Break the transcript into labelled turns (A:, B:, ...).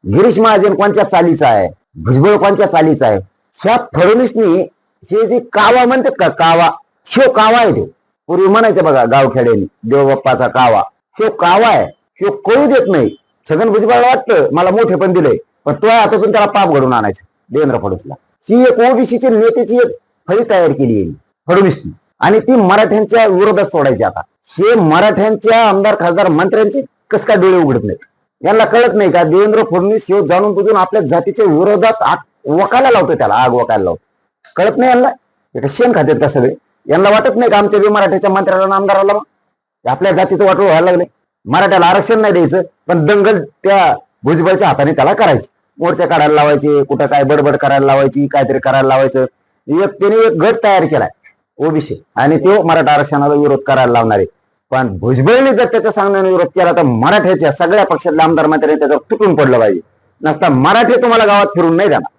A: गिरीश महाजन कोणत्या चालीचा आहे, भुजबळ कोणत्या चालीचा आहे. ह्या फडणवीसनी हे जे कावा म्हणतात का, कावा, शो कावा आहे. तो पूर्वी म्हणायचे बघा गावखेड्यानी, देवबाप्पाचा कावा. शो कावा आहे, शो कळू देत नाही. छगन भुजबळला वाटतं मला मोठे पण दिले, पण तो हातातून त्याला पाप घडून आणायचं देवेंद्र फडणवीसला. ही एक ओबीसीची नेत्याची एक फळी तयार केली आहे फडणवीसनी, आणि ती मराठ्यांच्या विरोधात सोडायची. आता हे मराठ्यांच्या आमदार खासदार मंत्र्यांचे कस काय डोळे उघडत नाहीत. यांना कळत नाही का देवेंद्र फडणवीस हे जाणून बुजून आपल्या जातीच्या विरोधात वकायला लावतो, त्याला आग वकायला लावतो. कळत नाही यांना. शेण खात्यात का सगळे. यांना वाटत नाही का आमच्या बी मराठ्याच्या मंत्र्याला आमदाराला आपल्या जातीचं वाटोळ व्हायला लागले. मराठ्याला आरक्षण नाही द्यायचं, पण दंगल त्या भुजबळच्या हाताने त्याला करायची. मोर्चे काढायला लावायचे, कुठं काय बडबड करायला लावायची, काहीतरी करायला लावायचं. त्याने एक गट तयार केलाय ओबीसी, आणि तो मराठा आरक्षणाला विरोध करायला लावणार आहे. पण भुजबळने जर त्याच्या सांगण्याने विरोध केला तर मराठ्याच्या सगळ्या पक्षातल्या आमदार मंत्र्यांनी त्याच्यावर तुटून पडलं पाहिजे. नसता मराठी तुम्हाला गावात फिरून नाही जाणार.